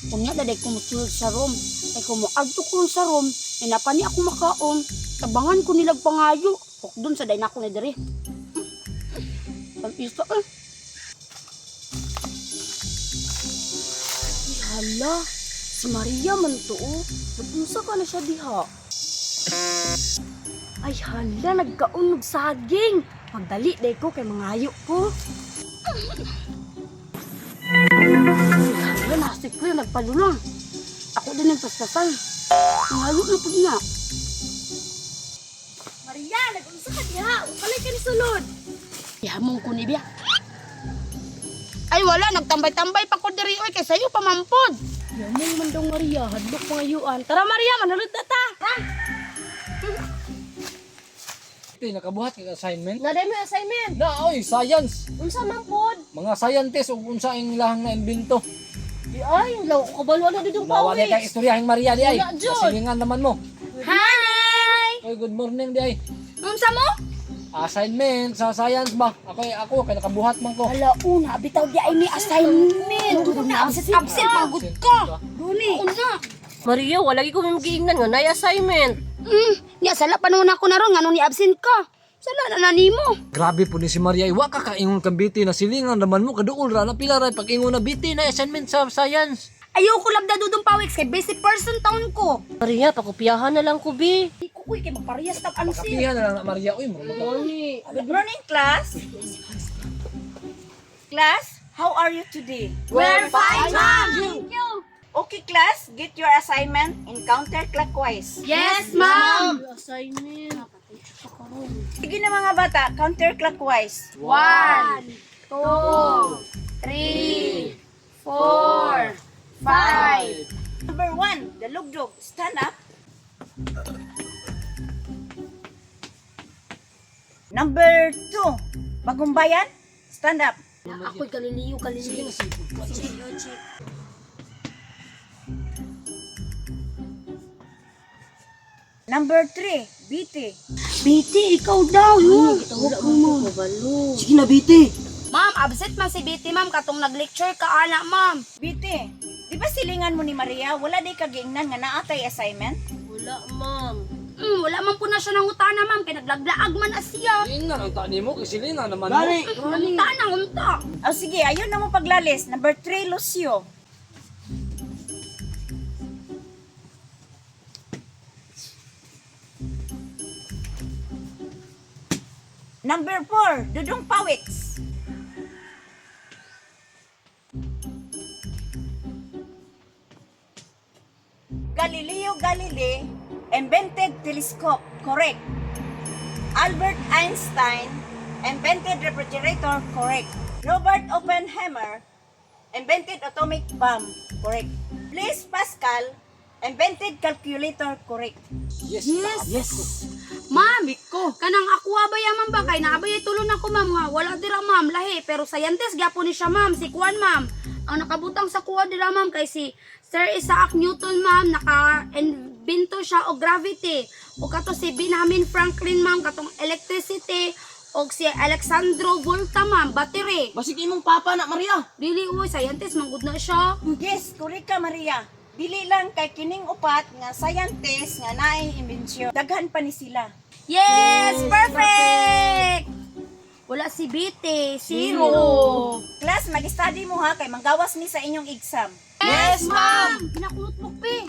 Unya daday ko mutulog sa room. Ay ko mo agto ko sa room, napani ako makaon. Tabangan ko nilag pangayo. Hukdon sa day na ako ni diri. Isa hala, si Maria man to Nagpunsa ka na siya diha. Ay hala, nagkaunog saging. Magdali day ko kay mangayo ko. Hala, nasik ko yung nagpalulang. Ako din nagpastasan. Mangayo na pag nga. Maria, nag-unsa ka diha. Ukalay ka ni sulod. Yahamong ko ni biya. Ay wala, nagtambay-tambay pa ko diri oy kay sayo pamampod. Yahamong man daw Maria, hadlok pangayuan. Tara Maria, manulod na ta. Ha? Nakabuhat ka assignment? Naday mo assignment. Na, oy, science. Unsa man pod? Mga scientist ug unsa ang ilahang na imbento. Di ay, law ko kabalo na didong Bawa di kay pawis. istoryahing Maria di ay. Wala, Jud. Silingan naman mo. Hi! Oy, good morning di ay. Unsa mo? Assignment sa science ba? Ako kay nakabuhat man ko. Hala, una, bitaw di ay may assignment. Una, absent pagod ka. Duni. Una. Maria, wala ko may magiingnan nga na assignment. Nya sala panuna ko na ron ngano ni absent ka. Sala na nimo. Grabe po ni si Maria. Iwa ka kaingon kang biti na silingan naman mo. Kaduol ra na pila ra pag-ingon na biti na assignment sa science. Ayaw ko labda dudong pawiks kay basic person taon ko. Maria, pakopyahan na lang ko, bi. Di ko kuy kay magparehas tap ang sil. Kapihan na lang na Maria. Uy, mo. Good morning, class. Class, how are you today? We're fine, ma'am. Thank you. Okay, class, get your assignment in counterclockwise. Yes, ma'am. Assignment. Sige na mga bata, counterclockwise. 1, 2, 3, 4, 5. Number 1, the lugdog. Stand up. Number 2, bagumbayan. Stand up. Ako'y kaliliyo. Number 3, BT. Biti, ikaw daw. Wala mo ko kabalo. Sige na, Biti. Ma'am, absent man si Biti, ma'am. Katong nag-lecture ka, ana, ma'am. BT, di ba silingan mo ni Maria, wala di kagiingnan nga naatay assignment? Wala, ma'am. Wala man po na siya ng utana, ma'am. Kaya naglaglaag man na siya. Ingnan ang tani mo. Kasi silingan naman mo. Utana, unta. O sige, ayun na mo paglalis. Number 3, Lucio. Number 4, Dudong Pawiks. Galileo Galilei invented telescope. Correct. Albert Einstein invented refrigerator. Correct. Robert Oppenheimer invented atomic bomb. Correct. Blaise Pascal invented calculator. Correct. Yes. Ma'am, kanang aqua ba yaman ba? Kay naabay tulon ako, ma'am. Nga. Wala dira, ma'am. Lahi. Pero scientist, gyapon ni siya, ma'am. Si Kuan, ma'am. Ang nakabutang sa kuha dira, ma'am, kay si Sir Isaac Newton, ma'am. Naka-invento siya o gravity. O kato si Benjamin Franklin, ma'am. Katong electricity. O si Alexandro Volta, ma'am. Battery. Basig imong papa na, Maria. Dili, uy. Scientist, manggod na siya. Yes, correct ka, Maria. Dili lang kay kining upat nga scientist nga naay imbensyon. Daghan pa ni sila. Yes! Perfect! Wala si BT. Zero. Class, mag-study mo ha kay manggawas ni sa inyong exam. Yes, ma'am! Pinakulot mo, Pi.